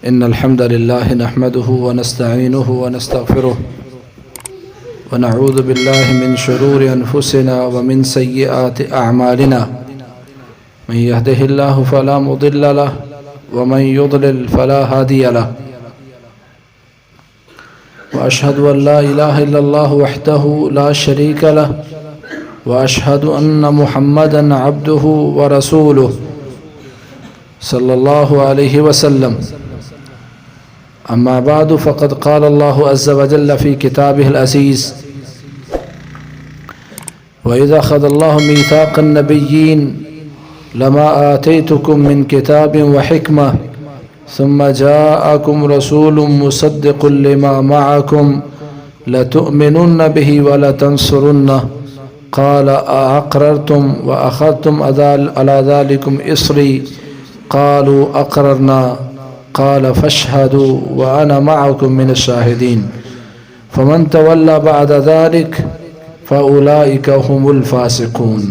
إن الحمد لله نحمده ونستعينه ونستغفره ونعوذ بالله من شرور أنفسنا ومن سيئات أعمالنا من يهده الله فلا مضل له ومن يضلل فلا هادي له وأشهد أن لا إله إلا الله وحده لا شريك له وأشهد أن محمدًا عبده ورسوله صلى الله عليه وسلم. أما بعد فقد قال الله عز وجل في كتابه العزيز: وإذا أخذ الله ميثاق النبيين لما آتيتكم من كتاب وحكمة ثم جاءكم رسول مصدق لما معكم لتؤمنن به ولتنصرنه قال أأقررتم وأخذتم على ذلكم إصري قالوا أقررنا قال فاشهدوا وأنا معكم من الشاهدين فمن تولى بعد ذلك فأولئك هم الفاسقون.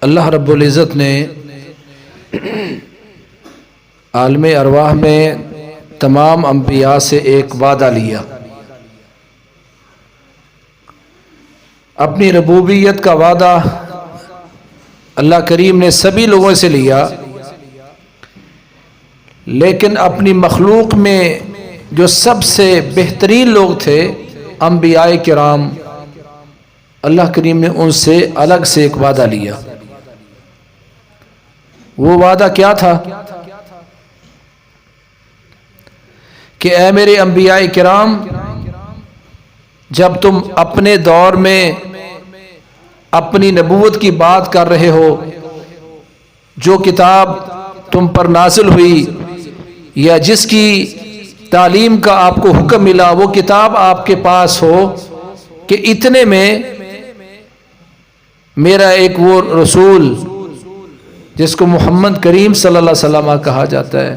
اللہ رب العزت نے عالم ارواح میں تمام انبیاء سے ایک وعدہ لیا. اپنی ربوبیت کا وعدہ اللہ کریم نے سبھی لوگوں سے لیا، لیکن اپنی مخلوق میں جو سب سے بہترین لوگ تھے انبیاء کرام، اللہ کریم نے ان سے الگ سے ایک وعدہ لیا. وہ وعدہ کیا تھا کہ اے میرے انبیاء کرام، جب تم اپنے دور میں اپنی نبوت کی بات کر رہے ہو، جو کتاب تم پر نازل ہوئی یا جس کی تعلیم کا آپ کو حکم ملا وہ کتاب آپ کے پاس ہو کہ اتنے میں میرا ایک وہ رسول جس کو محمد کریم صلی اللہ علیہ وسلم کہا جاتا ہے،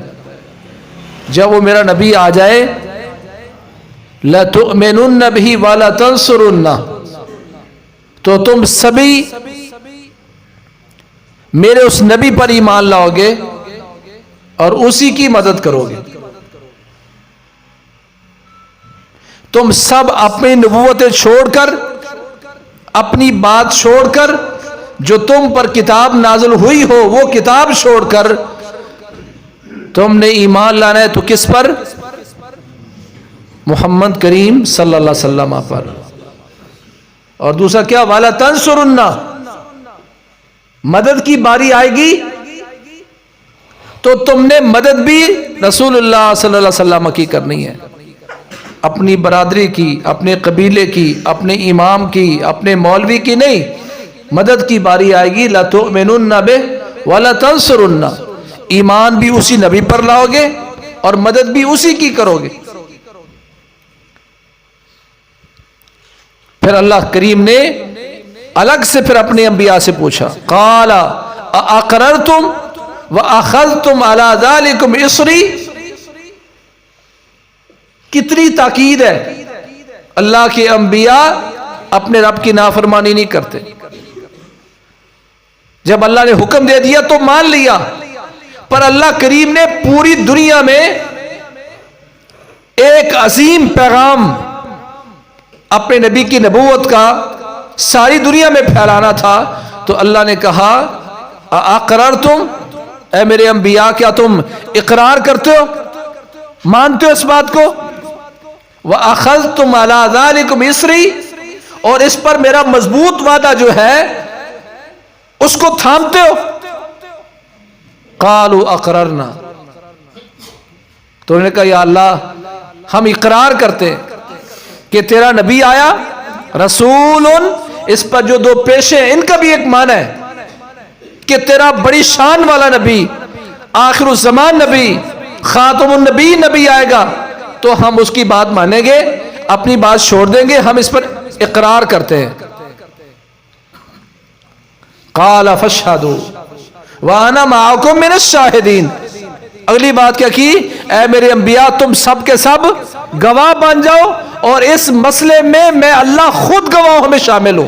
جب وہ میرا نبی آ جائے لَتُؤْمِنُنَّ بِهِ وَلَتَنْصُرُنَّ، تو تم سبھی میرے اس نبی پر ایمان لاؤ گے اور اسی کی مدد کرو گے. تم سب اپنی نبوتیں چھوڑ کر، اپنی بات چھوڑ کر، جو تم پر کتاب نازل ہوئی ہو وہ کتاب چھوڑ کر تم نے ایمان لانا ہے تو کس پر؟ محمد کریم صلی اللہ علیہ وسلم پر. اور دوسرا کیا؟ والا تنصرنہ، مدد کی باری آئے گی تو تم نے مدد بھی رسول اللہ صلی اللہ علیہ وسلم کی کرنی ہے، اپنی برادری کی، اپنے قبیلے کی، اپنے امام کی، اپنے مولوی کی نہیں. مدد کی باری آئے گی لَتُؤْمِنُنَّ بِهِ وَلَتَنْصُرُنَّ، ایمان بھی اسی نبی پر لاؤ گے اور مدد بھی اسی کی کرو گے. پھر اللہ کریم نے الگ سے پھر اپنے انبیاء سے پوچھا، قَالَ أَأَقْرَرْتُمْ وَأَخَذْتُمْ عَلَى ذَلِكُمْ إِصْرِي. کتنی تاکید ہے، اللہ کے انبیاء اپنے رب کی نافرمانی نہیں کرتے. جب اللہ نے حکم دے دیا تو مان لیا، پر اللہ کریم نے پوری دنیا میں ایک عظیم پیغام اپنے نبی کی نبوت کا ساری دنیا میں پھیلانا تھا، تو اللہ نے کہا اقررتم، اے میرے انبیاء کیا تم اقرار کرتے ہو، مانتے ہو اس بات کو؟ وَأَخَذْتُمْ عَلَى ذَلِكُمْ إِصْرِي، اور اس پر میرا مضبوط وعدہ جو ہے اس کو تھامتے ہو؟ قَالُوا أَقْرَرْنَا، تو انہوں نے کہا یا اللہ ہم اقرار کرتے ہیں کہ تیرا نبی آیا رسول، اس پر جو دو پیشے ان کا بھی ایک معنی ہے کہ تیرا بڑی شان والا نبی، آخر الزمان نبی، خاتم النبی نبی آئے گا تو ہم اس کی بات مانیں گے، اپنی بات چھوڑ دیں گے، ہم اس پر اقرار کرتے ہیں. قال فاشهدوا وانا معكم من الشاهدين. اگلی بات کیا کی؟ اے میرے انبیاء تم سب کے سب گواہ بن جاؤ اور اس مسئلے میں اللہ خود گواہوں میں شامل ہوں.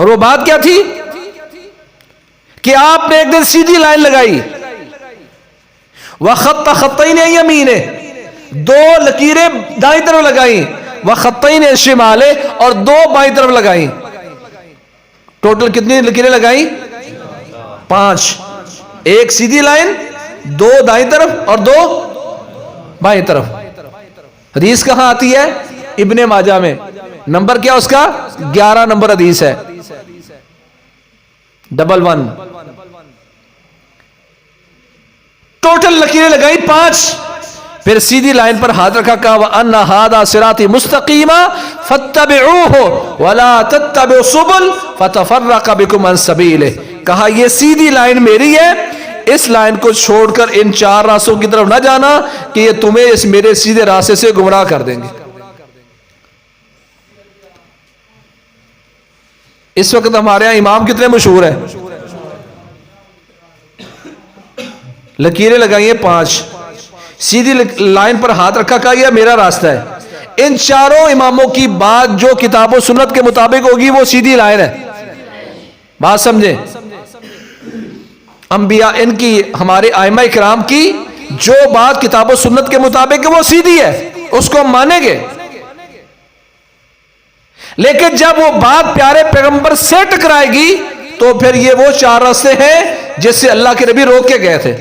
اور وہ بات کیا تھی کہ آپ نے ایک دن سیدھی لائن لگائی، وَخَطَّ خَطَّيْنِ يَمِينِ، دو لکیریں دائیں طرف لگائیں، وَخَطَّيْنِ شِمَالِ، اور دو بائیں طرف لگائیں. ٹوٹل کتنی لکیریں لگائیں؟ 5. ایک سیدھی لائن، دو دائیں طرف اور دو بائیں طرف. حدیث کہاں آتی ہے؟ ابن ماجہ میں. نمبر کیا اس کا؟ 11 نمبر حدیث ہے، 11. ٹوٹل لکیریں لگائی 5. پھر سیدھی لائن پر ہاتھ رکھا، کہا وَأَنَّ هَذَا صِرَاطِي مُسْتَقِيمًا فَاتَّبِعُوهُ وَلَا تَتَّبِعُوا السُّبُلَ فَتَفَرَّقَ بِكُمْ عَنْ سَبِيلِهِ. کہا یہ سیدھی لائن میری ہے، اس لائن کو چھوڑ کر ان 4 راستوں کی طرف نہ جانا کہ یہ تمہیں اس میرے سیدھے راستے سے گمراہ کر دیں گے. اس وقت ہمارے ہاں امام کتنے مشہور ہیں؟ لکیریں لگائی ہیں 5، سیدھی لائن پر ہاتھ رکھا، کہا یہ میرا راستہ ہے. ان 4 اماموں کی بات جو کتاب و سنت کے مطابق ہوگی وہ سیدھی لائن ہے. بات سمجھیں، انبیاء ان کی، ہمارے ائمہ کرام کی جو بات کتاب و سنت کے مطابق ہے وہ سیدھی ہے، اس کو ہم مانیں گے. لیکن جب وہ بات پیارے پیغمبر سے ٹکرائے گی تو پھر یہ وہ 4 راستے ہیں جس سے اللہ کے نبی روک کے گئے تھے.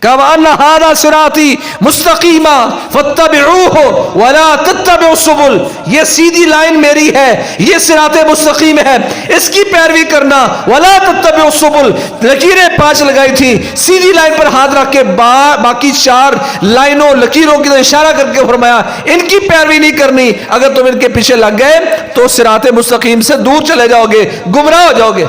وَأَنَّ هَذَا صِرَاطِي مُسْتَقِيمًا فَاتَّبِعُوهُ وَلَا تَتَّبِعُوا السُّبُلَ، یہ سیدھی لائن میری ہے، یہ صراط مستقیم ہے، اس کی پیروی کرنا. وَلَا تَتَّبِعُوا السُّبُلَ، لکیریں 5 لگائی تھی، سیدھی لائن پر ہاتھ رکھ کے باقی 4 لائنوں لکیروں کی طرف اشارہ کر کے فرمایا ان کی پیروی نہیں کرنی. اگر تم ان کے پیچھے لگ گئے تو صراط مستقیم سے دور چلے جاؤ گے، گمراہ ہو جاؤ گے.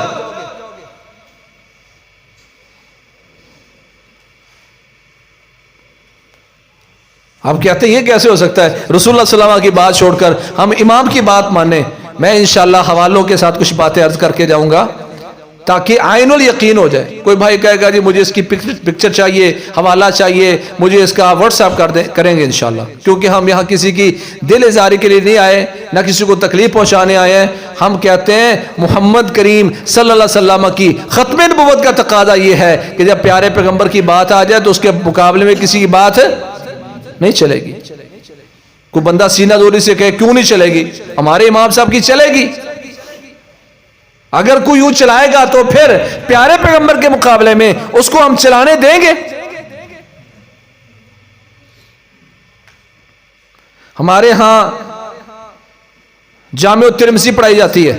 آپ کہتے ہیں یہ کیسے ہو سکتا ہے رسول اللہ صلی اللہ علیہ وسلم کی بات چھوڑ کر ہم امام کی بات مانیں؟ میں انشاءاللہ حوالوں کے ساتھ کچھ باتیں عرض کر کے جاؤں گا تاکہ عین الیقین ہو جائے. کوئی بھائی کہے گا جی مجھے اس کی پکچر چاہیے، حوالہ چاہیے، مجھے اس کا واٹس ایپ کر دیں، کریں گے انشاءاللہ. کیونکہ ہم یہاں کسی کی دل ازاری کے لیے نہیں آئے، نہ کسی کو تکلیف پہنچانے آئے ہیں. ہم کہتے ہیں محمد کریم صلی اللہ علیہ وسلم کی ختم نبوت کا تقاضا یہ ہے کہ جب پیارے پیغمبر کی بات آ جائے تو اس کے مقابلے میں کسی کی بات نہیں چلے گی. کوئی بندہ سینہ دوری سے کہے کیوں نہیں چلے گی؟ ہمارے امام صاحب کی چلے گی. اگر کوئی یوں چلائے گا تو پھر پیارے پیغمبر کے مقابلے میں اس کو ہم چلانے دیں گے؟ ہمارے ہاں جامع الترمذی پڑھائی جاتی ہے،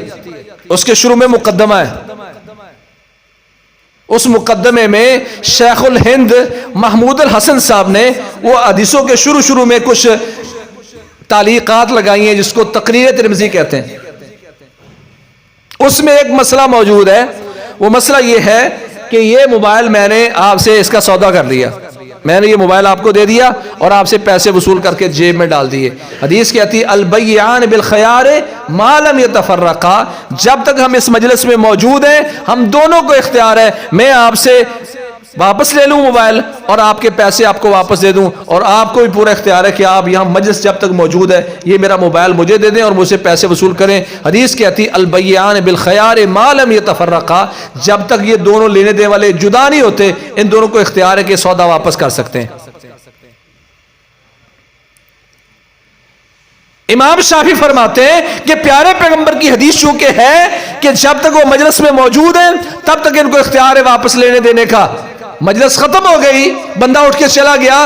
اس کے شروع میں مقدمہ ہے. اس مقدمے میں شیخ الہند محمود الحسن صاحب نے وہ حدیثوں کے شروع میں کچھ تعلیقات لگائی ہیں جس کو تقریر ترمذی کہتے ہیں. اس میں ایک مسئلہ موجود ہے. وہ مسئلہ یہ ہے کہ یہ موبائل میں نے آپ سے اس کا سودا کر لیا، میں نے یہ موبائل آپ کو دے دیا اور آپ سے پیسے وصول کر کے جیب میں ڈال دیے. حدیث کہتی البیعان بالخیار ما لم یتفرقا، جب تک ہم اس مجلس میں موجود ہیں ہم دونوں کو اختیار ہے میں آپ سے واپس لے لوں موبائل اور آپ کے پیسے آپ کو واپس دے دوں، اور آپ کو بھی پورا اختیار ہے کہ آپ یہاں مجلس جب تک موجود ہے یہ میرا موبائل مجھے دے دیں اور مجھ سے پیسے وصول کریں. حدیث کہتی البیعان بالخیار ما لم یتفرقا، جب تک یہ دونوں لینے دینے والے جدا نہیں ہوتے ان دونوں کو اختیار ہے کہ سودا واپس کر سکتے ہیں. امام شافعی فرماتے ہیں کہ پیارے پیغمبر کی حدیث چونکہ ہے کہ جب تک وہ مجلس میں موجود ہیں تب تک ان کو اختیار ہے واپس لینے دینے کا. مجلس ختم ہو گئی، بندہ اٹھ کے چلا گیا،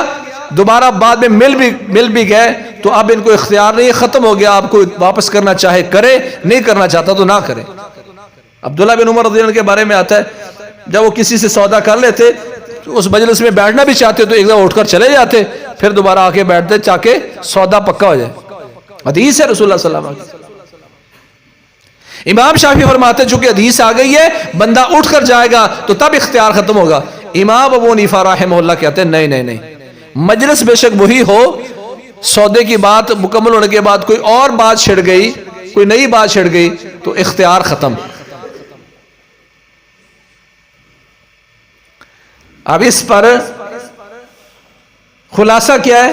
دوبارہ بعد میں مل بھی گئے تو اب ان کو اختیار نہیں، ختم ہو گیا. آپ کو واپس کرنا چاہے کرے، نہیں کرنا چاہتا تو نہ کرے. عبداللہ بن عمر رضی اللہ عنہ کے بارے میں آتا ہے جب وہ کسی سے سودا کر لیتے تو اس مجلس میں بیٹھنا بھی چاہتے تو ایک دفعہ اٹھ کر چلے جاتے، پھر دوبارہ آ کے بیٹھتے تاکہ سودا پکا ہو جائے. حدیث ہے رسول اللہ صلی اللہ علیہ وسلم. امام شافعی فرماتے ہیں چونکہ حدیث آ گئی ہے بندہ اٹھ کر جائے گا تو تب اختیار ختم ہوگا. امام ابو حنیفہ رحمہ اللہ کہتے ہیں نہیں، مجلس بے شک وہی ہو، سودے کی بات مکمل ہونے کے بعد کوئی اور بات چھڑ گئی، کوئی نئی بات چھڑ گئی تو اختیار ختم. اب اس پر خلاصہ کیا ہے؟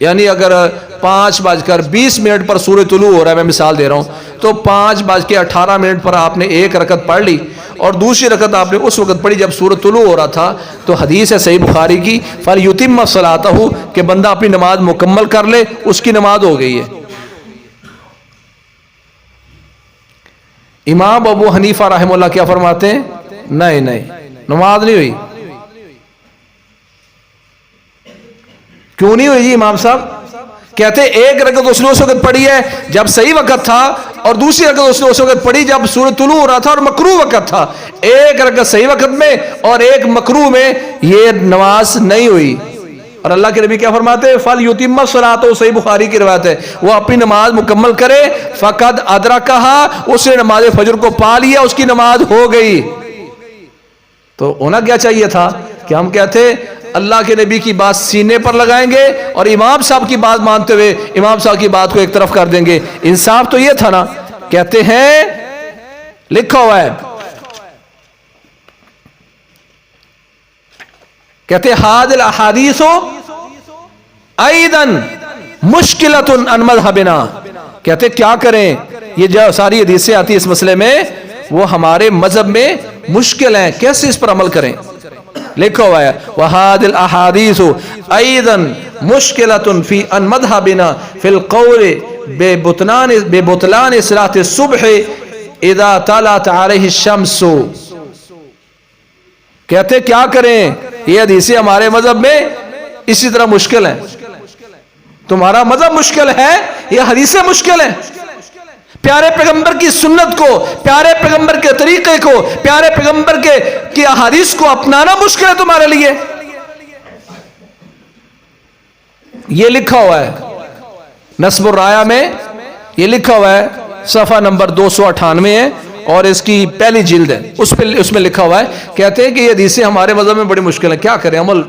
یعنی اگر 5:20 پر سورج طلوع ہو رہا ہے، میں مثال دے رہا ہوں، تو 5:18 پر آپ نے ایک رکعت پڑھ لی اور دوسری رکعت آپ نے اس وقت پڑھی جب سورج طلوع ہو رہا تھا، تو حدیث ہے صحیح بخاری کی، فَلْيُتِمَّ صَلَاتَهُ، کہ بندہ اپنی نماز مکمل کر لے، اس کی نماز ہو گئی ہے۔ امام ابو حنیفہ رحمہ اللہ کیا فرماتے ہیں؟ نہیں، نماز نہیں ہوئی۔ کیوں نہیں ہوئی جی امام صاحب؟ کہتے ایک رکعت اس نے اس وقت پڑھی ہے جب صحیح وقت تھا، اور دوسری رکعت اس نے اس وقت پڑھی جب سورج طلوع ہو رہا تھا اور مکروہ وقت تھا۔ ایک رکعت صحیح وقت میں اور ایک مکروہ میں، یہ نماز نہیں ہوئی۔ اور اللہ کے نبی کیا فرماتے ہیں؟ فَلْيُتِمَّ صَلَاتَهُ، صحیح بخاری کی روایت ہے، وہ اپنی نماز مکمل کرے، فَقَدْ أَدْرَكَهَا، اس نے نماز فجر کو پا لیا، اس کی نماز ہو گئی۔ تو ہونا کیا چاہیے تھا کہ ہم کہتے اللہ کے نبی کی بات سینے پر لگائیں گے اور امام صاحب کی بات مانتے ہوئے امام صاحب کی بات کو ایک طرف کر دیں گے۔ انصاف تو یہ تھا نا۔ کہتے ہیں، لکھا ہوا ہے، کہتے ہاد الاحادیث ایضاً مشکلۃ عن مذہبنا، کہتے کیا کریں، یہ جو ساری حدیثیں آتی ہیں اس مسئلے میں وہ ہمارے مذہب میں مشکل ہیں، کیسے اس پر عمل کریں؟ لکھا ہوا ہے وَهَذِهِ الْأَحَادِيثُ أَيْضًا مُشْكِلَةٌ فِي عَنْ مَذْهَبِنَا فِي الْقَوْلِ بِبُطْلَانِ صَلَاةِ الصُّبْحِ إِذَا طَلَعَتْ عَلَيْهِ الشَّمْسُ، کہتے کیا کریں، یہ حدیثیں ہمارے مذہب میں اسی طرح مشکل ہیں۔ تمہارا مذہب مشکل ہے، یہ حدیثیں مشکل ہیں۔ پیارے پیغمبر کی سنت کو، پیارے پیغمبر کے طریقے کو، پیارے پیغمبر کی احادیث کو اپنانا مشکل ہے تمہارے لیے۔ یہ لکھا ہوا ہے نصب الرایہ میں، یہ لکھا ہوا ہے، صفحہ نمبر 298 ہے اور اس کی پہلی جلد ہے، اس میں لکھا ہوا ہے، کہتے ہیں کہ یہ حدیثیں ہمارے مذہب میں بڑی مشکل ہے، کیا کریں، عمل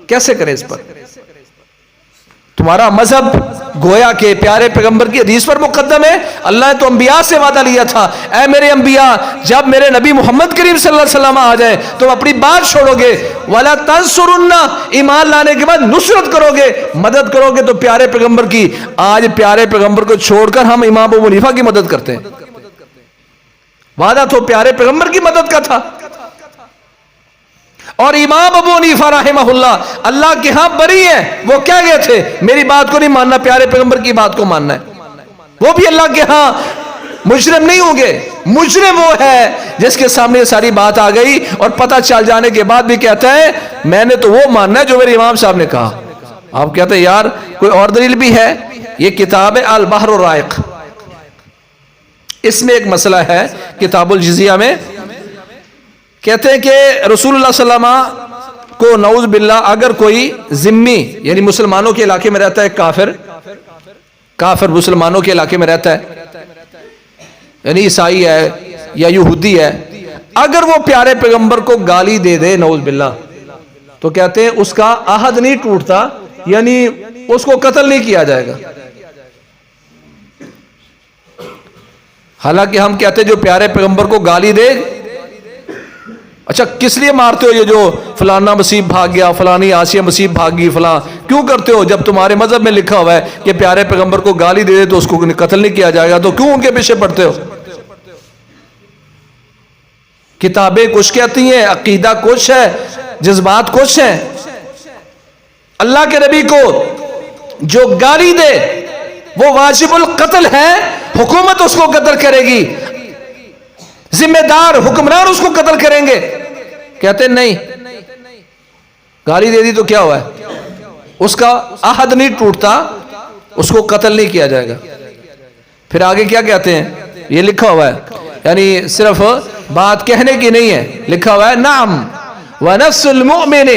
کیسے کریں اس پر؟ تمہارا مذہب گویا کہ پیارے پیغمبر کی حدیث پر مقدم ہے۔ اللہ نے تو انبیاء سے وعدہ لیا تھا، اے میرے انبیاء، جب میرے نبی محمد کریم صلی اللہ علیہ وسلم آ جائیں تو اپنی بات چھوڑو گے، وَلَا تَنْصُرُنَّ، ایمان لانے کے بعد نصرت کرو گے، مدد کرو گے تو پیارے پیغمبر کی۔ آج پیارے پیغمبر کو چھوڑ کر ہم امام ابو حنیفہ کی مدد کرتے ہیں۔ وعدہ تو پیارے پیغمبر کی مدد کا تھا۔ اور امام ابو حنیفہ رحمہ اللہ کے ہاں بری ہیں، وہ کیا گئے تھے، میری بات کو نہیں ماننا، پیارے پیغمبر کی بات کو ماننا ہے۔ وہ بھی اللہ کے ہاں مجرم نہیں ہوں گے، مجرم وہ ہے جس کے سامنے ساری بات آ گئی اور پتہ چل جانے کے بعد بھی کہتا ہے میں نے تو وہ ماننا ہے جو میرے امام صاحب نے کہا۔ آپ کہتے ہیں یار کوئی اور دلیل بھی ہے؟ یہ کتاب ہے البحر الرائق، اس میں ایک مسئلہ ہے کتاب الجزیہ میں، کہتے ہیں کہ رسول اللہ صلی اللہ علیہ وسلم کو نعوذ باللہ اگر کوئی ذمی یعنی مسلمانوں کے علاقے میں رہتا ہے، کافر مسلمانوں کے علاقے میں رہتا ہے، یعنی عیسائی ہے یا یہودی ہے، اگر وہ پیارے پیغمبر کو گالی دے دے نعوذ باللہ، تو کہتے ہیں اس کا عہد نہیں ٹوٹتا، یعنی اس کو قتل نہیں کیا جائے گا۔ حالانکہ ہم کہتے ہیں جو پیارے پیغمبر کو گالی دے، اچھا کس لیے مارتے ہو، یہ جو فلانا مسیح بھاگ گیا، فلانی آسیہ مسیح بھاگی، فلاں کیوں کرتے ہو؟ جب تمہارے مذہب میں لکھا ہوا ہے کہ پیارے پیغمبر کو گالی دے دے تو اس کو قتل نہیں کیا جائے گا، تو کیوں ان کے پیچھے پڑتے ہو؟ کتابیں کچھ کہتی ہیں، عقیدہ کچھ ہے، جذبات کچھ ہیں۔ اللہ کے نبی کو جو گالی دے وہ واجب القتل ہے، حکومت اس کو قتل کرے گی، ذمہ دار حکمران اس کو قتل کریں گے۔ کہتے نہیں، گالی دے دی تو کیا ہوا ہے، اس کا عہد نہیں ٹوٹتا، اس کو قتل نہیں کیا جائے گا۔ پھر آگے کیا کہتے ہیں، یہ لکھا ہوا ہے، یعنی صرف بات کہنے کی نہیں ہے، لکھا ہوا ہے نعم وَنَفْسُ الْمُؤْمِنِ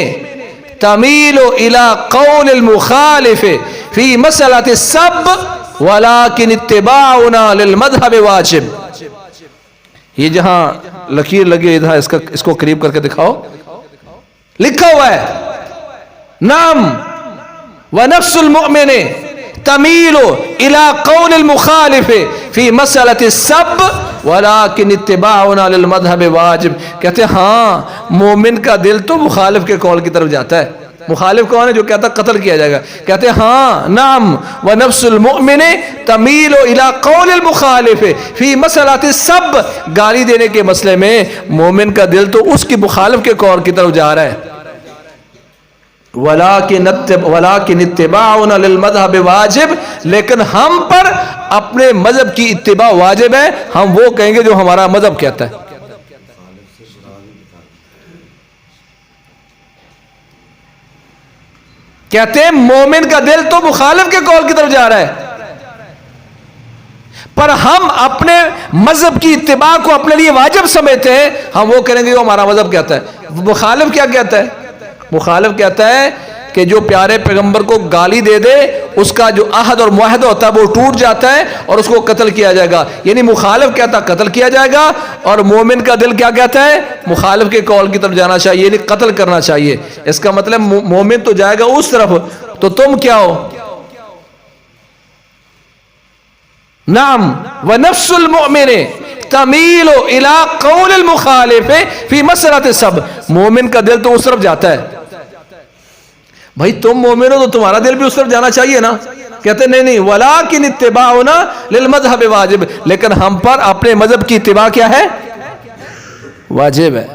تَمِيلُ إِلَىٰ قَوْلِ الْمُخَالِفِ فِي مَسْأَلَةِ السَّبِّ وَلَكِنِ اتِّبَاعُنَا لِلْمَذْهَبِ وَاجِبٌ۔ یہ جہاں لکیر لگی ادھر اس کو قریب کر کے دکھاؤ، لکھا ہوا ہے نعم وَنَفْسُ الْمُؤْمِنِ تَمِيلُ إِلَىٰ قَوْلِ الْمُخَالِفِ فِي مَسْأَلَةِ السَّبِّ وَلَكِنِ اتِّبَاعُنَا لِلْمَذْهَبِ وَاجِبٌ۔ کہتے ہیں ہاں مومن کا دل تو مخالف کے قول کی طرف جاتا ہے، مخالف کون ہے؟ جو کہتا قتل کیا جائے گا. کہتے ہیں ہاں نعم ونفس المؤمن تمیل الی قول المخالف فی مسئلۃ السب. گالی دینے کے مسئلے میں مومن کا دل تو اس کی مخالف کے قول کی طرف جا رہا ہے. وَلَكِنِ اتِّبَاعُنَا لِلْمَذْهَبِ واجب. لیکن ہم پر اپنے مذہب کی اتباع واجب ہے. ہم وہ کہیں گے جو ہمارا مذہب کہتا ہے. کہتے ہیں مومن کا دل تو مخالف کے قول کی طرف جا رہا ہے، پر ہم اپنے مذہب کی اتباع کو اپنے لیے واجب سمجھتے ہیں. ہم وہ کریں گے جو ہمارا مذہب کہتا ہے. مخالف کیا کہتا ہے؟ مخالف کہتا ہے کہ جو پیارے پیغمبر کو گالی دے دے اس کا جو عہد اور معاہدہ ہوتا ہے وہ ٹوٹ جاتا ہے اور اس کو قتل کیا جائے گا. یعنی مخالف کہتا قتل کیا جائے گا، اور مومن کا دل کیا کہتا ہے؟ مخالف کے قول کی طرف جانا چاہیے، یعنی قتل کرنا چاہیے. اس کا مطلب مومن تو جائے گا اس طرف، تو تم کیا ہو؟ نعم ونفس المؤمن تمیل الی قول المخالف فی مسئلۃ السب. مومن کا دل تو اس طرف جاتا ہے. بھائی تم مومن ہو تو تمہارا دل بھی اس طرف جانا چاہیے نا. کہتے نہیں ولیکن اتباعنا للمذہب واجب. لیکن ہم پر اپنے مذہب کی اتباع کیا ہے؟ واجب ہے.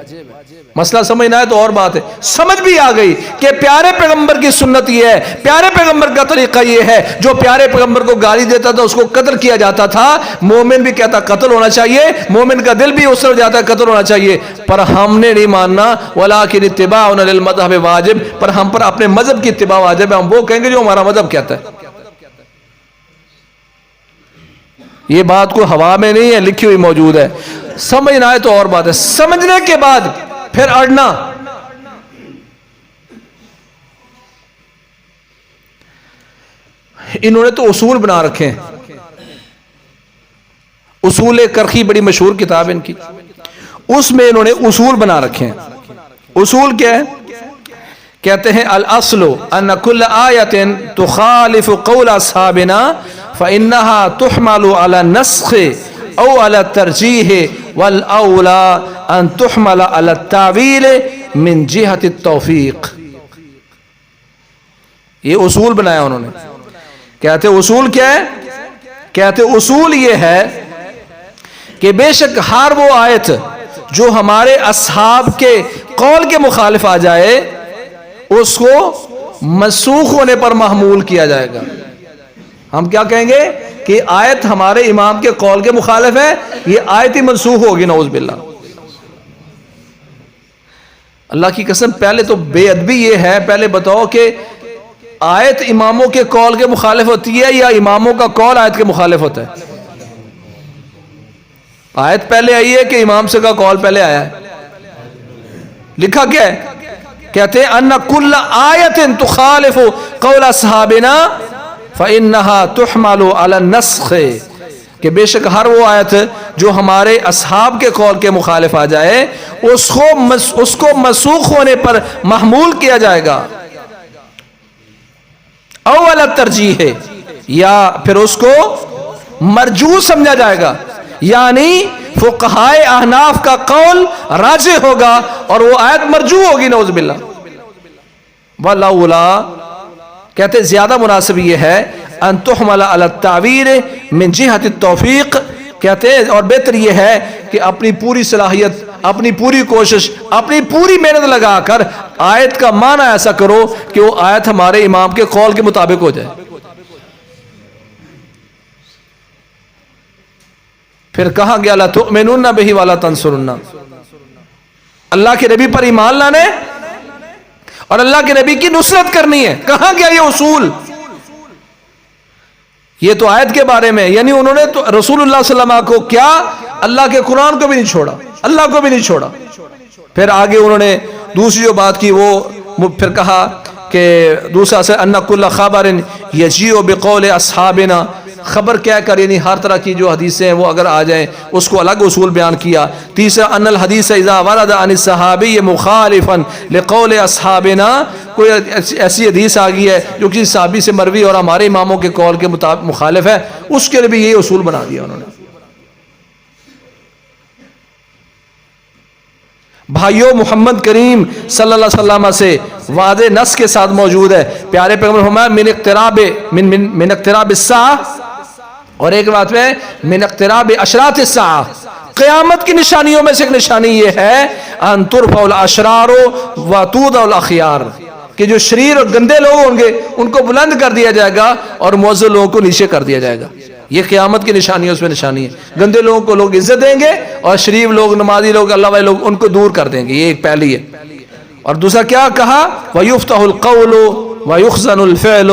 مسئلہ سمجھنا ہے تو اور بات ہے. سمجھ بھی آ گئی کہ پیارے پیغمبر کی سنت یہ ہے، پیارے پیغمبر کا طریقہ یہ ہے. جو پیارے پیغمبر کو گالی دیتا تھا اس کو قتل کیا جاتا تھا. مومن بھی کہتا قتل ہونا چاہیے، مومن کا دل بھی اس طرف جاتا ہے قتل ہونا چاہیے. پر ہم نے نہیں ماننا ولیکن اتباعنا للمذہب واجب. پر ہم پر اپنے مذہب کی اتباع واجب ہے. ہم وہ کہیں گے جو ہمارا مذہب کہتا ہے. یہ بات کو ہوا میں نہیں ہے، لکھی ہوئی موجود ہے. سمجھنا ہے تو اور بات ہے. سمجھنے کے بعد پھر اڑنا. انہوں نے تو اصول بنا رکھے ہیں. اصول کرخی بڑی مشہور کتاب ان کی، اس میں انہوں نے اصول بنا رکھے ہیں. اصول کیا ہے؟ کہتے ہیں الاصل ان کل آیت تخالف قول اصحابنا فانها تحمل على النسخ او على الترجیح والاولی ان تحمل على التعویل من جہت التوفیق. یہ اصول بنایا انہوں نے. کہتے اصول کیا ہے؟ کہتے اصول یہ ہے کہ بے شک ہر وہ آیت جو ہمارے اصحاب کے قول کے مخالف آ جائے اس کو منسوخ ہونے پر محمول کیا جائے گا. ہم کیا کہیں گے کہ آیت ہمارے امام کے قول کے مخالف ہے، یہ آیت ہی منسوخ ہوگی. نعوذ باللہ. اللہ کی قسم پہلے تو بے ادبی یہ ہے، پہلے بتاؤ کہ آیت اماموں کے قول کے مخالف ہوتی ہے یا اماموں کا قول آیت کے مخالف ہوتا ہے؟ آیت پہلے آئی ہے کہ امام سے کا قول پہلے آیا ہے؟ لکھا کیا ہے؟ کہتے ہیں ان کل آیت تخالف قول اصحابنا فانها تحمل على النسخ. کہ بے شک ہر وہ آیت جو ہمارے اصحاب کے قول کے مخالف آ جائے اس کو منسوخ ہونے پر محمول کیا جائے گا. اول ترجیح ہے، یا پھر اس کو مرجوح سمجھا جائے گا. یعنی فقہائے احناف کا قول راجح ہوگا اور وہ آیت مرجوح ہوگی. نعوذ باللہ. والاولی کہتے زیادہ مناسب یہ ہے ان تحمل علی التعویل من جہت التوفیق. کہتے ہیں اور بہتر یہ ہے کہ اپنی پوری صلاحیت، اپنی پوری کوشش، اپنی پوری محنت لگا کر آیت کا معنی ایسا کرو کہ وہ آیت ہمارے امام کے قول کے مطابق ہو جائے. پھر کہا گیا لا تؤمنون بہ ولا تنصرون. اللہ کے نبی پر ایمان لانے اور اللہ کے نبی کی نصرت کرنی ہے. کہاں گیا یہ اصول؟ یہ تو آیت کے بارے میں، یعنی انہوں نے تو رسول اللہ صلی اللہ علیہ وسلم کو کیا، اللہ کے قرآن کو بھی نہیں چھوڑا، اللہ کو بھی نہیں چھوڑا. پھر آگے انہوں نے دوسری جو بات کی وہ پھر کہا کہ دوسرا سے ان کل خبر یجیء بقول اصحابنا. خبر کیا کر، یعنی ہر طرح کی جو حدیثیں ہیں وہ اگر آ جائیں اس کو الگ اصول بیان کیا. تیسرا ان الحدیث اذا ورد عن الصحابی مخالفا لقول اصحابنا. کوئی ایسی حدیث آ گئی ہے جو کسی صحابی سے مروی اور ہمارے اماموں کے قول کے مطابق مخالف ہے، اس کے لیے بھی یہ اصول بنا دیا انہوں نے. بھائیوں محمد کریم صلی اللہ علیہ وسلم سے واضح نص کے ساتھ موجود ہے. پیارے پیغمبر فرمایا من اقتراب الساعہ، اور ایک بات میں من اقتراب اشراط الساعہ، قیامت کی نشانیوں میں سے ایک نشانی یہ ہے ان ترفع الاشرار وتوضع الاخیار، کہ جو شریر اور گندے لوگ ہوں گے ان کو بلند کر دیا جائے گا اور معزز لوگوں کو نیچے کر دیا جائے گا. یہ قیامت کی نشانی ہے، اس میں نشانی ہے. گندے لوگوں کو لوگ عزت دیں گے اور شریف لوگ، نمازی لوگ، اللہ والے لوگ ان کو دور کر دیں گے. یہ ایک پہلی ہے. اور دوسرا کیا کہا؟ وَيُفْتَحُ الْقَوْلُ وَيُخْزَنُ الْفِعْلُ،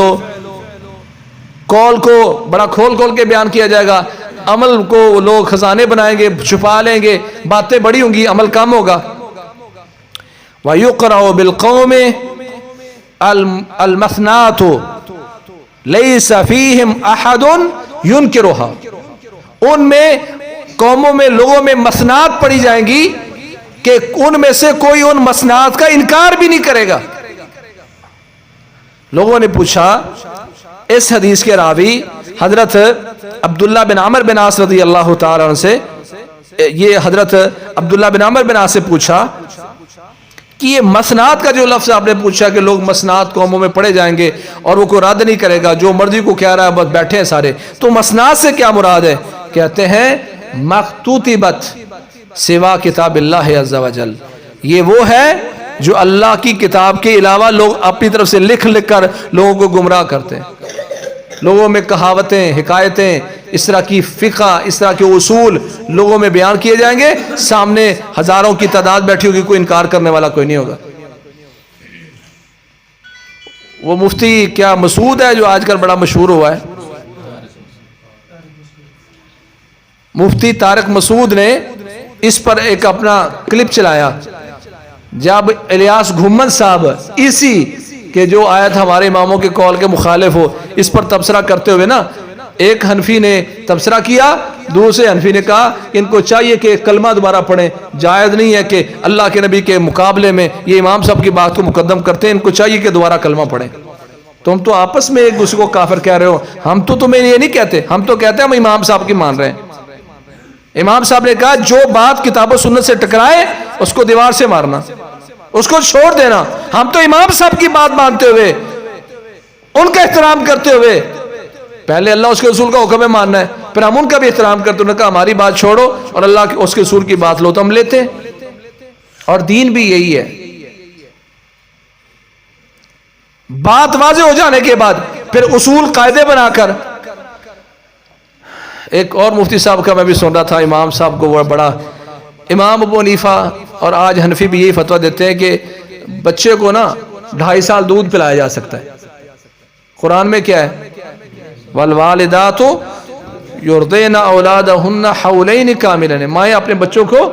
قول کو بڑا کھول کھول کے بیان کیا جائے گا، عمل کو لوگ خزانے بنائیں گے، چھپا لیں گے، باتیں بڑی ہوں گی، عمل کم ہوگا. وَيُقْرَعُ بِالْقَوْمِ الْمَثْنَاتُ لَيْسَ فِيهِمْ أَحَدٌ يُنْكِرُهَا، ان میں قوموں میں لوگوں میں مسنات پڑھی جائیں گی کہ ان میں سے کوئی ان مسنات کا انکار بھی نہیں کرے گا. لوگوں نے پوچھا اس حدیث کے راوی حضرت عبداللہ بن عمر بن عاص رضی اللہ تعالی عنہ سے، یہ حضرت عبداللہ بن عمر بن عاص سے پوچھا کہ یہ مسنات کا جو لفظ آپ نے پوچھا کہ لوگ مسنات قوموں میں پڑھے جائیں گے اور وہ کوئی رد نہیں کرے گا، جو مرضی کو کہہ رہا ہے بس بیٹھے ہیں سارے، تو مسنات سے کیا مراد ہے؟ کہتے ہیں مکتوبت سوا کتاب اللہ عز و جل، یہ وہ ہے جو اللہ کی کتاب کے علاوہ لوگ اپنی طرف سے لکھ لکھ کر لوگوں کو گمراہ کرتے ہیں. لوگوں میں کہاوتیں، حکایتیں، اس طرح کی فقہ، اس طرح کے اصول لوگوں میں بیان کیے جائیں گے، سامنے ہزاروں کی تعداد بیٹھی ہوگی، کوئی انکار کرنے والا کوئی نہیں ہوگا. وہ مفتی کیا مسعود ہے جو آج کل بڑا مشہور ہوا ہے، مفتی طارق مسعود نے اس پر ایک اپنا کلپ چلایا جب الیاس گھمن صاحب اسی کہ جو آیت ہمارے اماموں کے قول کے مخالف ہو اس پر تبصرہ کرتے ہوئے نا، ایک حنفی نے تبصرہ کیا، دوسرے حنفی نے کہا کہ ان کو چاہیے کہ کلمہ دوبارہ پڑھیں، جائز نہیں ہے کہ اللہ کے نبی کے مقابلے میں یہ امام صاحب کی بات کو مقدم کرتے ہیں، ان کو چاہیے کہ دوبارہ کلمہ پڑھیں. تم تو آپس میں ایک دوسرے کو کافر کہہ رہے ہو، ہم تو تمہیں یہ نہیں کہتے، ہم تو کہتے ہیں ہم امام صاحب کی مان رہے ہیں. امام صاحب نے کہا جو بات کتاب و سنت سے ٹکرائے اس کو دیوار سے مارنا، اس کو چھوڑ دینا. ہم تو امام صاحب کی بات مانتے ہوئے، ان کا احترام کرتے ہوئے، پہلے اللہ اس کے رسول کا حکم ہے ماننا ہے، پھر ہم ان کا بھی احترام کرتے ہوئے کہا ہماری بات چھوڑو اور اللہ کے اس کے رسول کی بات لو، تو ہم لیتے ہیں. اور دین بھی یہی ہے. بات واضح ہو جانے کے بعد پھر اصول قاعدے بنا کر. ایک اور مفتی صاحب کا میں بھی سن رہا تھا، امام صاحب کو وہ بڑا، امام ابو حنیفہ اور آج حنفی بھی یہی فتویٰ دیتے ہیں کہ بچے کو نا 2.5 سال دودھ پلایا جا سکتا ہے. قرآن میں کیا ہے؟ والوالدات یرضعن اولادہن حولین کاملین، مائیں اپنے بچوں کو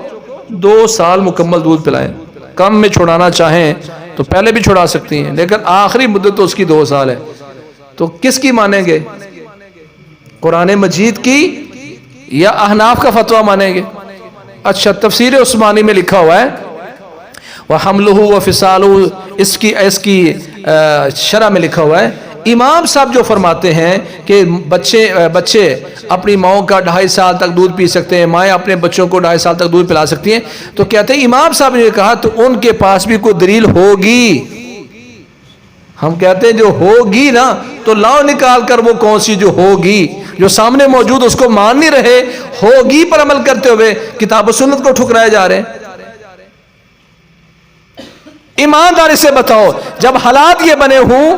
2 سال مکمل دودھ پلائیں. کم میں چھڑانا چاہیں تو پہلے بھی چھڑا سکتی ہیں، لیکن آخری مدت تو اس کی 2 سال ہے. تو کس کی مانیں گے؟ قرآن مجید کی یا احناف کا فتویٰ مانیں گے؟ اچھا، تفسیر عثمانی میں لکھا ہوا ہے وَحَمْلُهُ وَفِصَالُهُ، اس کی شرح میں لکھا ہوا ہے امام صاحب جو فرماتے ہیں کہ بچے اپنی ماؤں کا 2.5 سال تک دودھ پی سکتے ہیں، مائیں اپنے بچوں کو 2.5 سال تک دودھ پلا سکتی ہیں، تو کہتے ہیں امام صاحب نے کہا تو ان کے پاس بھی کوئی دلیل ہوگی. ہم کہتے ہیں جو ہوگی نا تو لاؤ نکال کر وہ کون سی جو ہوگی، جو سامنے موجود اس کو مان نہیں رہے، ہوگی پر عمل کرتے ہوئے کتاب و سنت کو ٹھکرائے جا رہے ہیں. ایمانداری سے بتاؤ جب حالات یہ بنے ہوں،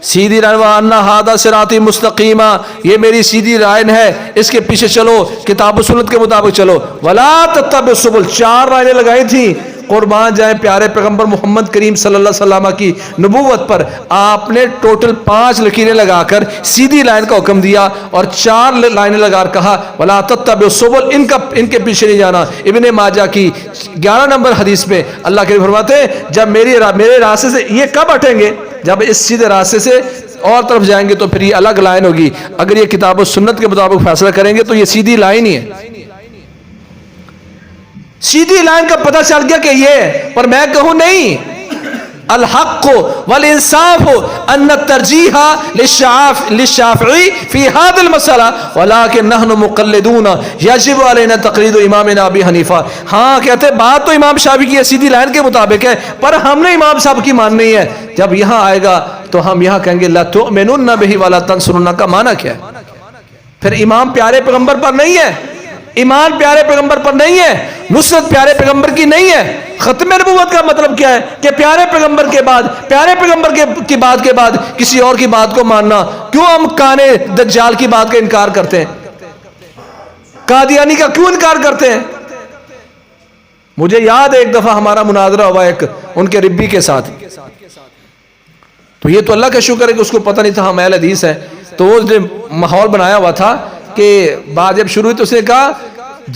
سیدھی رائے ہادہ صراطی مستقیمہ، یہ میری سیدھی رائے ہے، اس کے پیچھے چلو، کتاب و سنت کے مطابق چلو. ولا تتبعوا السبل، 4 رائے لگائی تھی. قربان جائیں پیارے پیغمبر محمد کریم صلی اللہ علیہ وسلم کی نبوت پر، آپ نے ٹوٹل 5 لکیریں لگا کر سیدھی لائن کا حکم دیا اور 4 لائنیں لگا کر کہا ولا تتبعوا السبل، ان کے پیچھے نہیں جانا. ابن ماجہ کی 11 نمبر حدیث میں اللہ کے فرماتے ہیں جب میرے راستے سے یہ کب ہٹیں گے؟ جب اس سیدھے راستے سے اور طرف جائیں گے تو پھر یہ الگ لائن ہوگی. اگر یہ کتاب و سنت کے مطابق فیصلہ کریں گے تو یہ سیدھی لائن ہی ہے. سیدھی لائن کا پتہ چل گیا کہ یہ ہے، پر میں کہوں نہیں، الحق والانصاف ان الترجیح للشافعی فی هذا المسئلہ ولكن نحن مقلدون یجب علینا تقلید امامنا ابی حنیفہ. ہاں کہتے ہیں بات تو امام شافعی کی سیدھی لائن کے مطابق ہے، پر ہم نے امام صاحب کی ماننی ہے. جب یہاں آئے گا تو ہم یہاں کہیں گے لا تؤمنون بہ ولا تنصرون کا معنی کیا ہے؟ پھر امام پیارے پیغمبر پر نہیں ہے، ایمان پیارے پیغمبر پر نہیں ہے، نصرت پیارے پیغمبر کی نہیں ہے. ختم نبوت کا مطلب کیا ہے کہ پیارے پیغمبر کے بعد، پیارے پیغمبر کی بات کے بعد کسی اور کی بات کو ماننا. کیوں ہم کانے دجال کی بات کا انکار کرتے ہیں؟ قادیانی کا کیوں انکار کرتے ہیں؟ مجھے یاد ہے ایک دفعہ ہمارا مناظرہ ہوا ایک ان کے ربی کے ساتھ، تو یہ تو اللہ کا شکر ہے کہ اس کو پتہ نہیں تھا ہم اہل حدیث ہیں. تو وہ ماحول بنایا ہوا تھا کہ بات جب شروع ہوئی تو اس نے کہا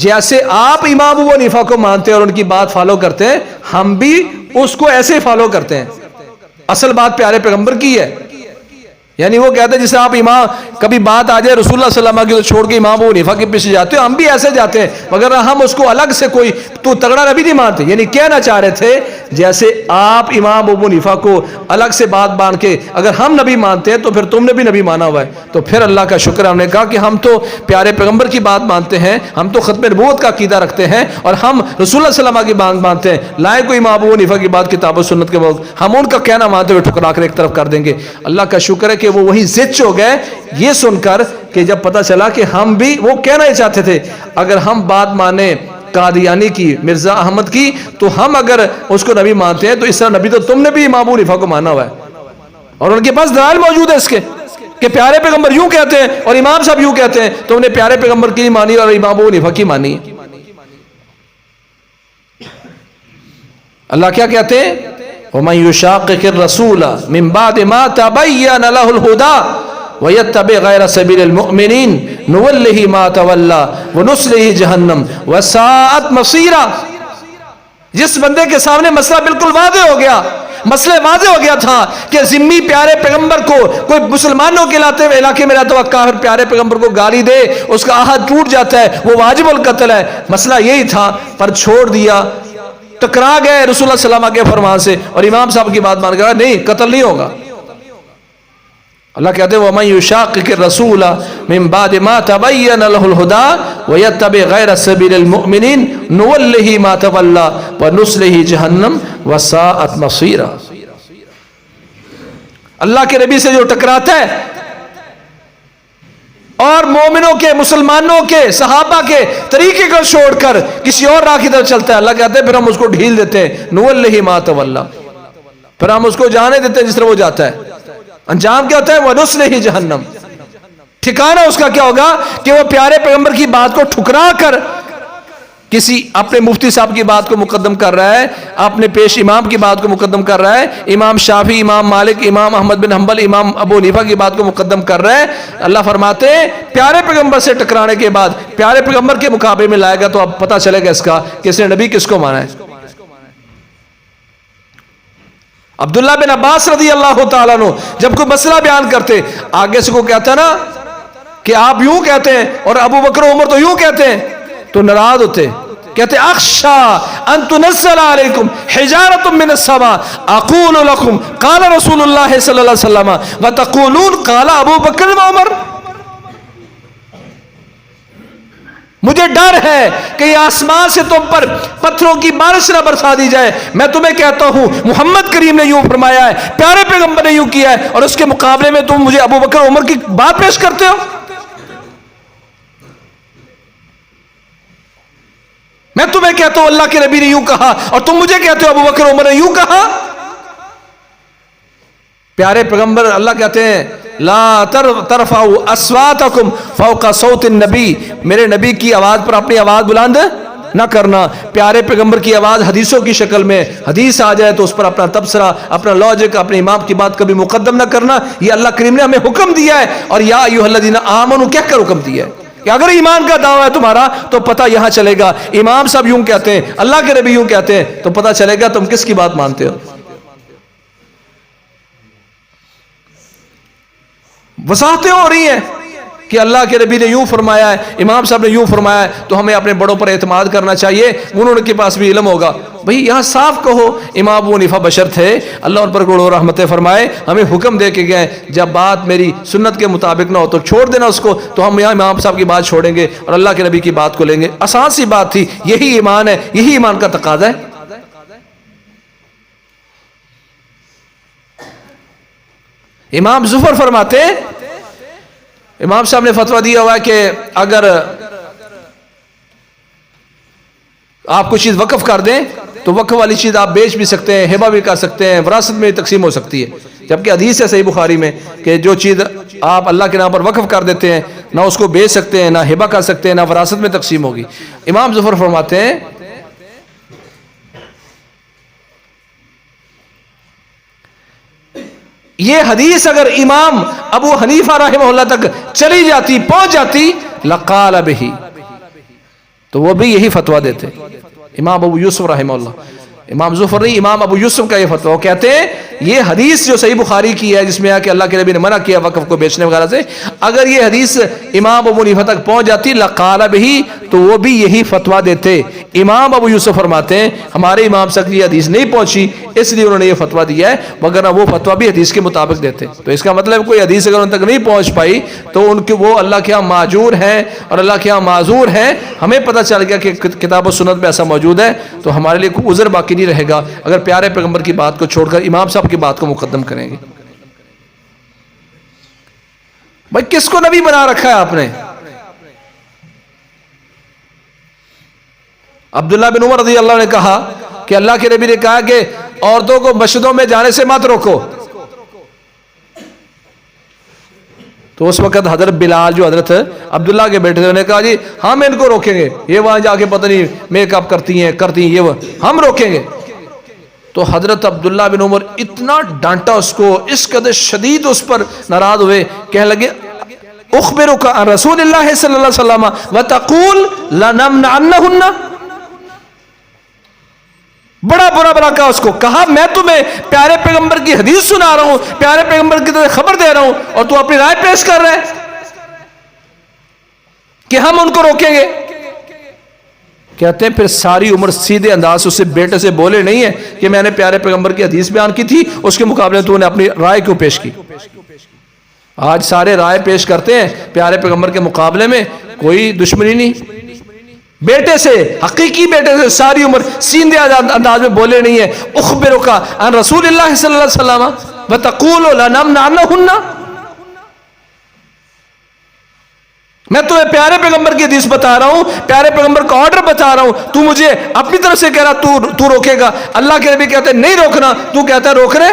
جیسے آپ امام ابو حنیفہ کو مانتے ہیں اور ان کی بات فالو کرتے ہیں، ہم بھی اس کو ایسے فالو کرتے ہیں. اصل بات پیارے پیغمبر کی ہے. یعنی وہ کہتے ہیں جسے آپ امام کبھی بات آ جائے رسول اللہ صلی اللہ علیہ وسلم کی تو چھوڑ کے امام ابو حنیفہ کے پیچھے جاتے ہو، ہم بھی ایسے جاتے ہیں، مگر ہم اس کو الگ سے کوئی تو تگڑا نبی نہیں مانتے. یعنی کہنا چاہ رہے تھے جیسے آپ امام ابو حنیفہ کو الگ سے بات باندھ کے اگر ہم نبی مانتے ہیں تو پھر تم نے بھی نبی مانا ہوا ہے. تو پھر اللہ کا شکر ہم نے کہا کہ ہم تو پیارے پیغمبر کی بات مانتے ہیں، ہم تو ختم نبوت کا عقیدہ رکھتے ہیں اور ہم رسول اللہ صلی اللہ علیہ وسلم کی بات مانتے ہیں. لائے کوئی امام ابو حنیفہ کی بات کتاب و سنت کے وقت ہم ان کا کہنا مانتے ہوئے ٹھکرا کر ایک طرف کر دیں گے. اللہ کا شکر ہے کہ وہ وہیں زد ہو گئے یہ سن کر کہ جب پتہ چلا کہ ہم بھی وہ کہنا ہی چاہتے تھے اگر ہم بات مانیں قادیانی کی، مرزا احمد کی، تو ہم اگر اس کو نبی مانتے ہیں تو اس طرح نبی تو تم نے بھی امام ابو حنیفہ کو مانا ہوا ہے. اور ان کے پاس دلائل موجود ہے اس کے کہ پیارے پیغمبر یوں کہتے ہیں اور امام صاحب یوں کہتے ہیں، تو انہیں پیارے پیغمبر کی نہیں مانی اور امام ابو حنیفہ کی مانی. اللہ کیا کہتے ہیں؟ وَمَن يُشَاقِقِ الرَّسُولَ مِن بَعْدِ مَا تَبَيَّنَ لَهُ الْهُدَىٰ وَيَتَّبِعْ غَيْرَ سَبِيلِ الْمُؤْمِنِينَ نُوَلِّهِ مَا تَوَلَّىٰ وَنُصْلِهِ جَهَنَّمَ وَسَاءَتْ مَصِيرًا. جس بندے کے سامنے مسئلہ بالکل واضح ہو گیا، مسئلہ واضح ہو گیا تھا کہ ذمہ پیارے پیغمبر کو کوئی مسلمانوں کے علاقے میں رہتا ہوا کافر پیارے پیغمبر کو گالی دے اس کا عہد ٹوٹ جاتا ہے، وہ واجب القتل ہے. مسئلہ یہی تھا پر چھوڑ دیا، ٹکرا گئے رسول اللہ صلی اللہ علیہ وسلم کے فرمان سے اور امام صاحب کی بات مان کر نہیں قتل نہیں ہوگا. اللہ کہتے ہیں وَمَن يُشَاقِقِ الرَّسُولَ مِن بَعْدِ مَا تَبَيَّنَ لَهُ الْهُدَىٰ وَيَتَّبِعْ غَيْرَ سَبِيلِ الْمُؤْمِنِينَ نُوَلِّهِ مَا تَوَلَّىٰ وَنُصْلِهِ جَهَنَّمَ وَسَاءَتْ مَصِيرًا. اللہ کے نبی سے جو ٹکراتا ہے اور مومنوں کے، مسلمانوں کے، صحابہ کے طریقے کو چھوڑ کر کسی اور راہ کی طرف چلتا ہے، اللہ کہتے ہیں پھر ہم اس کو ڈھیل دیتے ہیں. نُوَلِّهِ مَا تَوَلَّىٰ، پھر ہم اس کو جانے دیتے ہیں جس طرح وہ جاتا ہے. انجام کیا ہوتا ہے؟ وَنُصْلِهِ جَهَنَّمَ. ٹھکانہ اس کا کیا ہوگا کہ وہ پیارے پیغمبر کی بات کو ٹھکرا کر کسی اپنے مفتی صاحب کی بات کو مقدم کر رہا ہے، اپنے پیش امام کی بات کو مقدم کر رہا ہے، امام شافعی، امام مالک، امام احمد بن حنبل، امام ابو حنیفہ کی بات کو مقدم کر رہا ہے. اللہ فرماتے ہیں پیارے پیغمبر سے ٹکرانے کے بعد پیارے پیغمبر کے مقابلے میں لائے گا تو اب پتہ چلے گا اس کا کہ اس نے نبی کس کو مانا ہے. عبداللہ بن عباس رضی اللہ تعالیٰ عنہ جب کوئی مسئلہ بیان کرتے آگے سے کو کہتا ہے نا کہ آپ یوں کہتے ہیں اور ابو بکر و عمر تو یوں کہتے ہیں تو ناراض ہوتے، کہتے اخشا ان تنزل علیکم حجارۃ من السماء اقول لکم قال رسول اللہ صلی اللہ علیہ وسلم وتقولون قال ابو بکر و عمر. مجھے ڈر ہے کہ یہ آسمان سے تم پر پتھروں کی بارش نہ برسا دی جائے. میں تمہیں کہتا ہوں محمد کریم نے یوں فرمایا ہے، پیارے پیغمبر نے یوں کیا ہے، اور اس کے مقابلے میں تم مجھے ابو بکر عمر کی بات پیش کرتے ہو. میں تمہیں کہتا ہوں اللہ کے نبی نے یوں کہا اور تم مجھے کہتے ہو ابو بکر عمر نے یوں کہا. پیارے پیغمبر اللہ کہتے ہیں لا ترفعوا اصواتکم فوق صوت النبی، میرے نبی کی آواز پر اپنی آواز بلند نہ کرنا. پیارے پیغمبر کی آواز حدیثوں کی شکل میں حدیث آ جائے تو اس پر اپنا تبصرہ، اپنا لاجک، اپنے امام کی بات کبھی مقدم نہ کرنا. یہ اللہ کریم نے ہمیں حکم دیا ہے اور یا ایھا الذین آمنوا کہہ کر حکم دیا ہے کہ اگر ایمان کا دعویٰ ہے تمہارا تو پتہ یہاں چلے گا امام صاحب یوں کہتے ہیں، اللہ کے نبی یوں کہتے ہیں، تو پتہ چلے گا تم کس کی بات مانتے ہو. وضاحتیں ہو رہی ہیں کہ اللہ کے نبی نے یوں فرمایا ہے، امام صاحب نے یوں فرمایا ہے، تو ہمیں اپنے بڑوں پر اعتماد کرنا چاہیے، انہوں کے پاس بھی علم ہوگا۔ بھئی یہاں صاف کہو امام ابو حنیفہ بشر تھے، اللہ ان پر کروڑوں رحمتیں فرمائے، ہمیں حکم دے کے گئے جب بات میری سنت کے مطابق نہ ہو تو چھوڑ دینا اس کو، تو ہم یہاں امام صاحب کی بات چھوڑیں گے اور اللہ کے نبی کی بات کو لیں گے۔ آسان سی بات تھی، یہی ایمان ہے، یہی ایمان کا تقاضا ہے۔ امام ظفر فرماتے ہیں، امام صاحب نے فتویٰ دیا ہوا ہے کہ اگر آپ کوئی چیز وقف کر دیں تو وقف والی چیز آپ بیچ بھی سکتے ہیں، ہبہ بھی کر سکتے ہیں، وراثت میں تقسیم ہو سکتی ہے، جبکہ حدیث ہے صحیح بخاری میں کہ جو چیز آپ اللہ کے نام پر وقف کر دیتے ہیں نہ اس کو بیچ سکتے ہیں، نہ ہبہ کر سکتے ہیں، نہ وراثت میں تقسیم ہوگی۔ امام ظفر فرماتے ہیں یہ حدیث اگر امام ابو حنیفہ رحمہ اللہ تک چلی جاتی، پہنچ جاتی، لقال بہی، تو وہ بھی یہی فتویٰ دیتے۔ امام ابو یوسف رحمہ اللہ، امام ظفر نہیں، امام ابو یوسف کا یہ فتویٰ، وہ کہتے ہیں یہ حدیث جو صحیح بخاری کی ہے جس میں ہے کہ اللہ کے نبی نے منع کیا وقف کو بیچنے وغیرہ سے، اگر یہ حدیث امام ابو حنیفہ تک پہنچ جاتی لقال بہی، تو وہ بھی یہی فتویٰ دیتے۔ امام ابو یوسف فرماتے ہیں ہمارے امام تک یہ حدیث نہیں پہنچی اس لیے انہوں نے یہ فتویٰ دیا ہے، وگرنہ وہ فتویٰ بھی حدیث کے مطابق دیتے۔ تو اس کا مطلب کوئی حدیث اگر ان تک نہیں پہنچ پائی تو ان کے وہ اللہ کے ہاں معجور ہیں اور اللہ کے ہاں معذور ہیں۔ ہمیں پتہ چل گیا کہ کتاب و سنت میں ایسا موجود ہے تو ہمارے لیے کوئی عذر باقی نہیں رہے گا اگر پیارے پیغمبر کی بات کو چھوڑ کر امام صاحب کی بات کو مقدم کریں گے۔ بھائی کس کو نبی بنا رکھا ہے آپ نے؟ عبداللہ بن عمر رضی اللہ عنہ نے کہا کہ اللہ کے نبی نے کہا کہ عورتوں کو مسجدوں میں جانے سے مت روکو، تو اس وقت حضرت بلال جو حضرت عبداللہ کے بیٹے تھے انہوں نے کہا جی ہم ان کو روکیں گے، یہ وہاں جا کے پتہ نہیں میک اپ کرتی ہیں یہ وہ، ہم روکیں گے۔ تو حضرت عبداللہ بن عمر اتنا ڈانٹا اس کو، اس قدر شدید اس پر ناراض ہوئے، کہنے لگے اخبرک عن رسول اللہ صلی اللہ علیہ وسلم وتقول لنمنعنہن، بڑا برا کہا اس کو، کہا میں تمہیں پیارے پیغمبر کی حدیث سنا رہا ہوں، پیارے پیغمبر کی طرح خبر دے رہا ہوں اور تو اپنی رائے پیش کر رہے ہیں کہ ہم ان کو روکیں گے۔ کہتے ہیں پھر ساری عمر سیدھے انداز اس سے بیٹے سے بولے نہیں ہے کہ میں نے پیارے پیغمبر کی حدیث بیان کی تھی، اس کے مقابلے تو نے اپنی رائے کیوں پیش کی؟ آج سارے رائے پیش کرتے ہیں پیارے پیغمبر کے مقابلے میں، کوئی دشمنی نہیں، بیٹے سے، حقیقی بیٹے سے ساری عمر سیدھے انداز میں بولے نہیں ہے اخبرک عن رسول اللہ صلی اللہ علیہ وسلم وتقول لنمنعنہن، میں تمہیں پیارے پیغمبر کی حدیث بتا رہا ہوں، پیارے پیغمبر کا آرڈر بتا رہا ہوں، تو مجھے اپنی طرف سے کہہ رہا تو روکے گا، اللہ کے نبی کہتے ہیں نہیں روکنا، تو کہتا ہے روک رہے۔